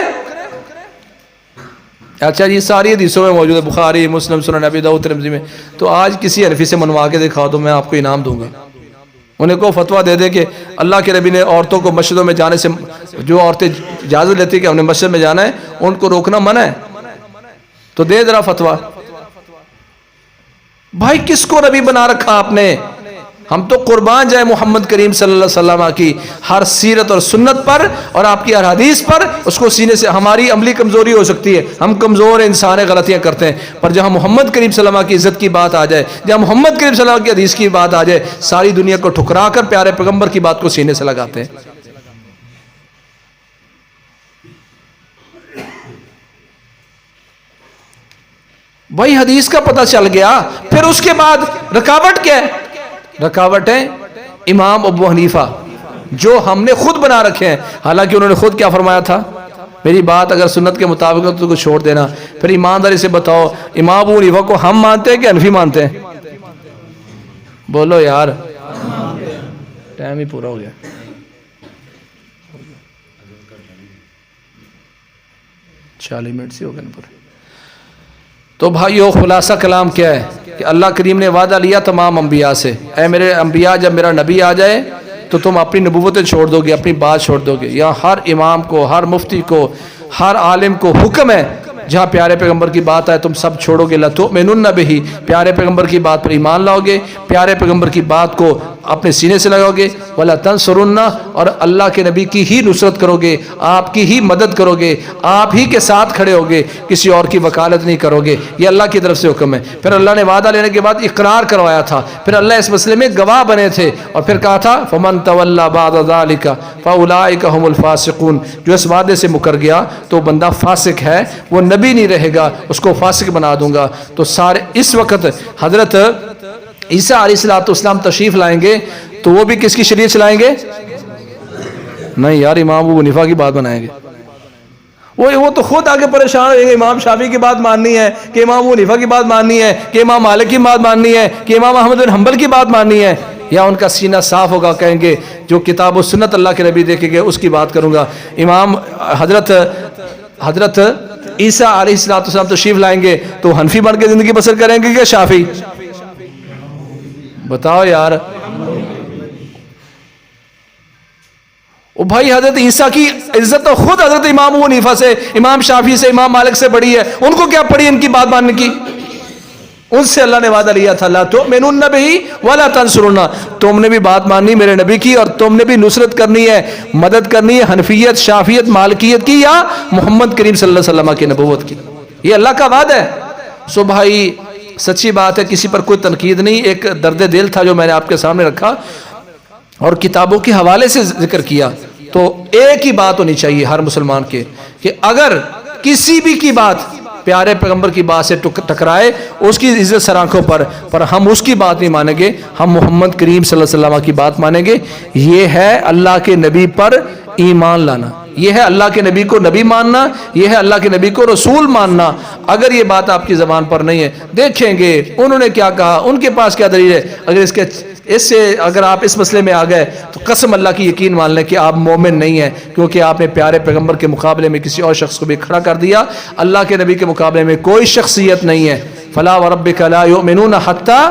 اچھا جی ساری حدیثوں میں موجود ہے، بخاری، مسلم، سنن ابی داؤد، ترمذی میں، تو آج کسی حنفی سے منوا کے دکھاؤ تو میں آپ کو انعام دوں گا۔ انہیں کو فتویٰ دے دے کہ اللہ کے نبی نے عورتوں کو مسجدوں میں جانے سے، جو عورتیں اجازت لیتی کہ ہم نے مسجد میں جانا ہے ان کو روکنا منع ہے، تو دے ذرا فتویٰ۔ بھائی کس کو نبی بنا رکھا آپ نے؟ ہم تو قربان جائے محمد کریم صلی اللہ علیہ وسلم کی ہر سیرت اور سنت پر اور آپ کی ہر حدیث پر، اس کو سینے سے، ہماری عملی کمزوری ہو سکتی ہے، ہم کمزور انسان ہیں، غلطیاں کرتے ہیں، پر جہاں محمد کریم صلی اللہ علیہ وسلم کی عزت کی بات آ جائے، جہاں محمد کریم صلی اللہ علیہ وسلم کی حدیث کی بات آ جائے، ساری دنیا کو ٹھکرا کر پیارے پیغمبر کی بات کو سینے سے لگاتے ہیں۔ وہی حدیث کا پتہ چل گیا، پھر اس کے بعد رکاوٹ کیا ہے؟ رکاوٹ ہے امام ابو حنیفہ جو ہم نے خود بنا رکھے ہیں، حالانکہ انہوں نے خود کیا فرمایا تھا؟ میری بات اگر سنت کے مطابق ہے تو کو چھوڑ دینا۔ پھر ایمانداری سے بتاؤ امام ابو حنیفہ کو ہم مانتے ہیں کہ حنفی مانتے ہیں؟ بولو یار، ٹائم ہی پورا ہو گیا۔ چالیس منٹ سے ہو گئے پورے۔ تو بھائیو خلاصہ کلام کیا ہے کہ اللہ کریم نے وعدہ لیا تمام انبیاء سے، اے میرے انبیاء جب میرا نبی آ جائے تو تم اپنی نبوتیں چھوڑ دو گے، اپنی بات چھوڑ دو گے۔ یہاں ہر امام کو، ہر مفتی کو، ہر عالم کو حکم ہے جہاں پیارے پیغمبر کی بات آئے تم سب چھوڑو گے، لَتُؤْمِنُنَّ بِهِ، پیارے پیغمبر کی بات پر ایمان لاؤ گے، پیارے پیغمبر کی بات کو اپنے سینے سے لگاؤ گے، وَلَا تَنْصُرُنَّ، اور اللہ کے نبی کی ہی نصرت کرو گے، آپ کی ہی مدد کرو گے، آپ ہی کے ساتھ کھڑے ہوگے، کسی اور کی وکالت نہیں کرو گے۔ یہ اللہ کی طرف سے حکم ہے۔ پھر اللہ نے وعدہ لینے کے بعد اقرار کروایا تھا، پھر اللہ اس مسئلے میں گواہ بنے تھے، اور پھر کہا تھا فَمَن تَوَلَّى بَعْدَ ذَلِكَ فَأُولَٰئِكَ هُمُ الْفَاسِقُونَ، جو اس وعدے سے مکر گیا تو بندہ فاسق ہے، وہ نبی نہیں رہے گا، اس کو فاسق بنا دوں گا۔ تو سارے اس وقت حضرت عیسیٰ علیہ السلام تشریف لائیں گے تو وہ بھی کس کی شریعت چلائیں گے؟ نہیں یار، امام ابو حنیفہ کی بات بنائیں گے۔ وہ تو خود آگے پریشان ہوئیں گے، امام شافعی کی بات ماننی ہے کہ امام ابو حنیفہ کی بات ماننی ہے کہ امام مالک کی بات ماننی ہے کہ امام احمد بن حنبل کی بات ماننی ہے، یا ان کا سینہ صاف ہوگا، کہیں گے جو کتاب و سنت اللہ کے نبی دیکھیں گے اس کی بات کروں گا۔ امام حضرت عیسیٰ علیہ السلام تشریف لائیں گے تو حنفی بن کے زندگی بسر کریں گے کہ شافعی؟ بتاؤ یار۔ او بھائی، حضرت عیسیٰ کی عزت تو خود حضرت امام ابو حنیفہ سے، امام شافعی سے، امام مالک سے بڑی ہے، ان کو کیا پڑی ان کی بات ماننے کی؟ ان سے اللہ نے وعدہ لیا تھا لا تؤمنون بہ ولا تنصرون، تم نے بھی بات ماننی میرے نبی کی اور تم نے بھی نصرت کرنی ہے، مدد کرنی ہے حنفیت، شافعیت، مالکیت کی یا محمد کریم صلی اللہ علیہ وسلم کی نبوت کی۔ یہ اللہ کا وعدہ ہے۔ سو بھائی سچی بات ہے، کسی پر کوئی تنقید نہیں، ایک درد دل تھا جو میں نے آپ کے سامنے رکھا اور کتابوں کے حوالے سے ذکر کیا۔ تو ایک ہی بات ہونی چاہیے ہر مسلمان کے کہ اگر کسی بھی کی بات پیارے پیغمبر کی بات سے ٹکرائے، اس کی عزت سر آنکھوں پر ہم اس کی بات نہیں مانیں گے، ہم محمد کریم صلی اللہ علیہ وسلم کی بات مانیں گے۔ یہ ہے اللہ کے نبی پر ایمان لانا، یہ ہے اللہ کے نبی کو نبی ماننا، یہ ہے اللہ کے نبی کو رسول ماننا۔ اگر یہ بات آپ کی زبان پر نہیں ہے، دیکھیں گے انہوں نے کیا کہا، ان کے پاس کیا دلیل ہے۔ اگر اس سے اگر آپ اس مسئلے میں آ گئے تو قسم اللہ کی یقین مان لیں کہ آپ مومن نہیں ہیں، کیونکہ آپ نے پیارے پیغمبر کے مقابلے میں کسی اور شخص کو بھی کھڑا کر دیا۔ اللہ کے نبی کے مقابلے میں کوئی شخصیت نہیں ہے۔ فلا وربک لا یؤمنون حتی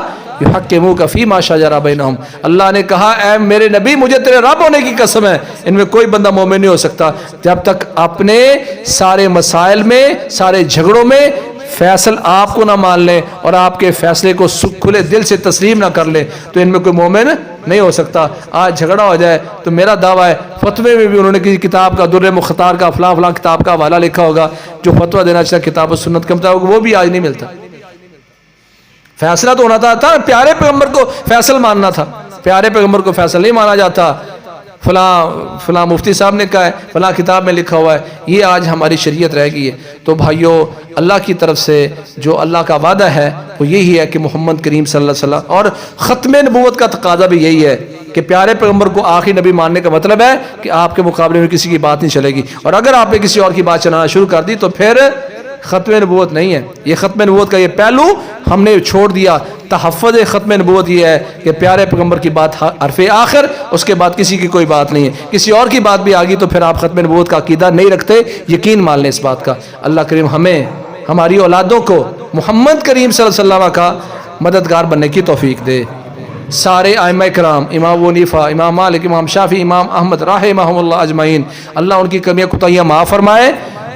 یحکموک فیما شجر بینہم، اللہ نے کہا اے میرے نبی مجھے تیرے رب ہونے کی قسم ہے، ان میں کوئی بندہ مومن نہیں ہو سکتا جب تک اپنے سارے مسائل میں، سارے جھگڑوں میں فیصل آپ کو نہ مان لیں اور آپ کے فیصلے کو کھلے دل سے تسلیم نہ کر لیں، تو ان میں کوئی مومن نہیں ہو سکتا۔ آج جھگڑا ہو جائے تو میرا دعویٰ ہے، فتوے میں بھی انہوں نے کسی کتاب کا در مختار کا فلاں فلاں کتاب کا حوالہ لکھا ہوگا، جو فتویٰ دینا چاہتا کتاب و سنت کا مطابق، وہ بھی آج نہیں ملتا۔ فیصلہ تو ہونا تھا پیارے پیغمبر کو فیصل ماننا تھا، پیارے پیغمبر کو فیصل نہیں مانا جاتا، فلاں مفتی صاحب نے کہا ہے، فلاں کتاب میں لکھا ہوا ہے، یہ آج ہماری شریعت رہ گئی ہے۔ تو بھائیو، اللہ کی طرف سے جو اللہ کا وعدہ ہے وہ یہی ہے کہ محمد کریم صلی اللہ علیہ وسلم، اور ختم نبوت کا تقاضا بھی یہی ہے کہ پیارے پیغمبر کو آخری نبی ماننے کا مطلب ہے کہ آپ کے مقابلے میں کسی کی بات نہیں چلے گی، اور اگر آپ نے کسی اور کی بات چلانا شروع کر دی تو پھر ختم نبوت نہیں ہے۔ یہ ختم نبوت کا یہ پہلو ہم نے چھوڑ دیا۔ تحفظ ختم نبوت یہ ہے کہ پیارے پیغمبر کی بات حرف آخر، اس کے بعد کسی کی کوئی بات نہیں ہے۔ کسی اور کی بات بھی آگی تو پھر آپ ختم نبوت کا عقیدہ نہیں رکھتے، یقین مان لیں اس بات کا۔ اللہ کریم ہمیں، ہماری اولادوں کو محمد کریم صلی اللہ علیہ وسلم کا مددگار بننے کی توفیق دے۔ سارے ائمہ کرام، امام ابو حنیفہ، امام مالک، امام شافعی، امام احمد رحمہم اللہ اجمعین، اللہ ان کی کمیاں کوتاہیاں معاف فرمائے۔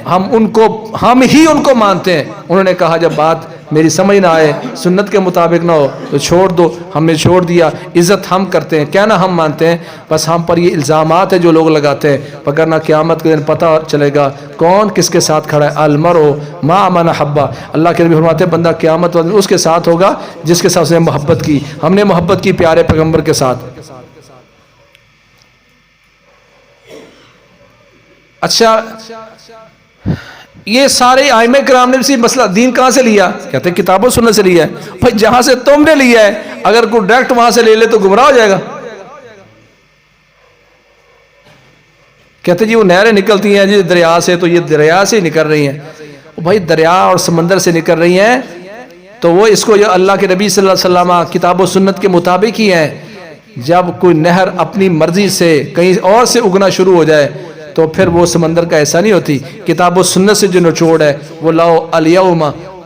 ہم ہی ان کو مانتے ہیں۔ انہوں نے کہا جب بات میری سمجھ نہ آئے، سنت کے مطابق نہ ہو تو چھوڑ دو، ہم نے چھوڑ دیا۔ عزت ہم کرتے ہیں، کہنا ہم مانتے ہیں، بس ہم پر یہ الزامات ہے جو لوگ لگاتے ہیں، وگرنہ قیامت کے دن پتہ چلے گا کون کس کے ساتھ کھڑا ہے۔ المرء مع من احب، اللہ کے نبی فرماتے ہیں بندہ قیامت والے دن اس کے ساتھ ہوگا جس کے ساتھ اس نے محبت کی۔ ہم نے محبت کی پیارے پیغمبر کے ساتھ۔ اچھا، یہ سارے ائمہ کرام نے اسی مسئلہ دین کہاں سے لیا؟ کہتے ہیں کتاب و سنت سے لیا ہے۔ بھائی جہاں سے تم نے لیا ہے، اگر کوئی ڈائریکٹ وہاں سے لے لے تو گمراہ ہو جائے گا۔ کہتے جی وہ نہریں نکلتی ہیں جی دریا سے، تو یہ دریا سے نکل رہی ہیں۔ بھائی دریا اور سمندر سے نکل رہی ہیں تو وہ اس کو اللہ کے نبی صلی اللہ علیہ وسلم کتاب و سنت کے مطابق ہی ہیں۔ جب کوئی نہر اپنی مرضی سے کہیں اور سے اگنا شروع ہو جائے تو پھر وہ سمندر کا ایسا نہیں ہوتی۔ کتاب و سنت سے جو نچوڑ ہے وہ لاؤ الیوم